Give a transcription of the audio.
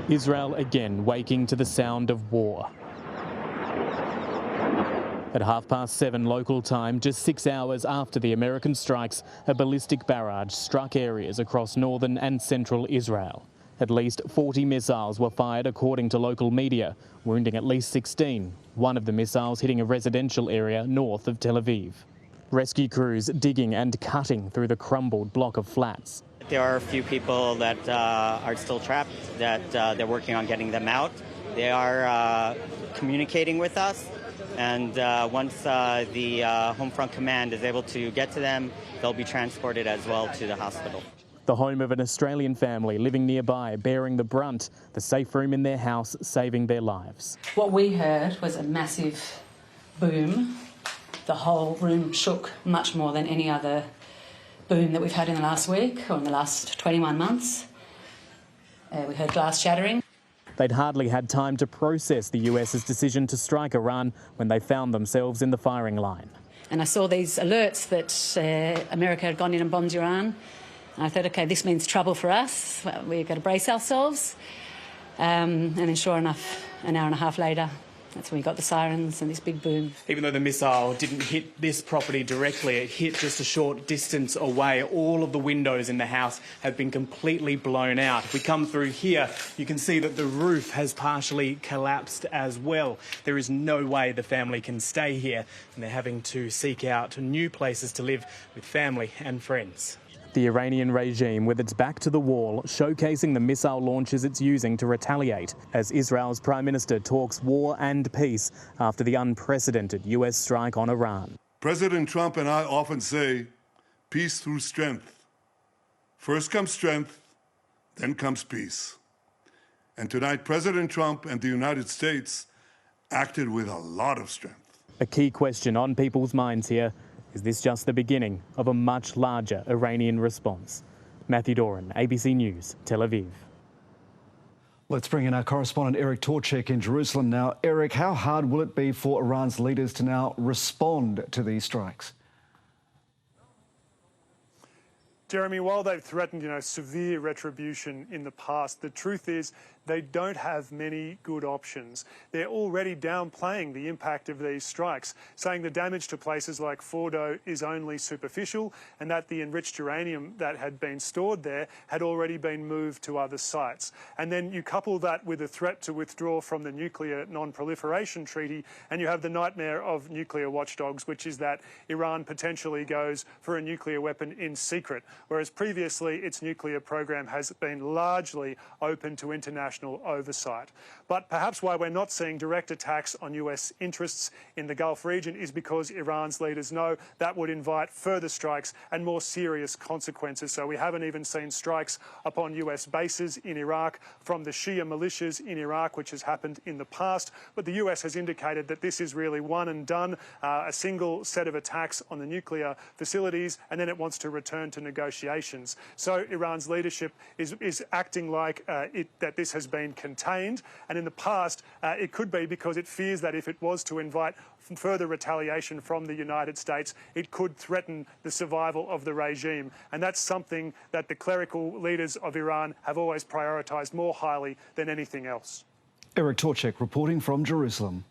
Israel again waking to the sound of war. At 7:30 local time, just 6 hours after the American strikes, a ballistic barrage struck areas across northern and central Israel. At least 40 missiles were fired according to local media, wounding at least 16, one of the missiles hitting a residential area north of Tel Aviv. Rescue crews digging and cutting through the crumbled block of flats. There are a few people that are still trapped, that they're working on getting them out. They are communicating with us, and once the Home Front Command is able to get to them, they'll be transported as well to the hospital. The home of an Australian family living nearby bearing the brunt, the safe room in their house saving their lives. What we heard was a massive boom. The whole room shook much more than any other boom that we've had in the last week or in the last 21 months. We heard glass shattering. They'd hardly had time to process the US's decision to strike Iran when they found themselves in the firing line. And I saw these alerts that America had gone in and bombed Iran. And I thought, OK, this means trouble for us. We've got to brace ourselves. And then sure enough, an hour and a half later, that's when we got the sirens and this big boom. Even though the missile didn't hit this property directly, it hit just a short distance away. All of the windows in the house have been completely blown out. If we come through here, you can see that the roof has partially collapsed as well. There is no way the family can stay here, and they're having to seek out new places to live with family and friends. The Iranian regime with its back to the wall, showcasing the missile launches it's using to retaliate as Israel's Prime Minister talks war and peace after the unprecedented US strike on Iran. President Trump and I often say, peace through strength. First comes strength, then comes peace. And tonight, President Trump and the United States acted with a lot of strength. A key question on people's minds here: is this just the beginning of a much larger Iranian response? Matthew Doran, ABC News, Tel Aviv. Let's bring in our correspondent Eric Torczyk in Jerusalem now. Eric, how hard will it be for Iran's leaders to now respond to these strikes? Jeremy, while they've threatened, severe retribution in the past, the truth is they don't have many good options. They're already downplaying the impact of these strikes, saying the damage to places like Fordo is only superficial and that the enriched uranium that had been stored there had already been moved to other sites. And then you couple that with a threat to withdraw from the Nuclear Non-Proliferation Treaty, and you have the nightmare of nuclear watchdogs, which is that Iran potentially goes for a nuclear weapon in secret, whereas previously its nuclear program has been largely open to international oversight. But perhaps why we're not seeing direct attacks on US interests in the Gulf region is because Iran's leaders know that would invite further strikes and more serious consequences. So we haven't even seen strikes upon US bases in Iraq from the Shia militias in Iraq, which has happened in the past. But the US has indicated that this is really one and done, a single set of attacks on the nuclear facilities, and then it wants to return to negotiations. So Iran's leadership is acting like that this has been contained, and in the past it could be because it fears that if it was to invite further retaliation from the United States, it could threaten the survival of the regime, and that's something that the clerical leaders of Iran have always prioritised more highly than anything else. Eric Torczyk reporting from Jerusalem.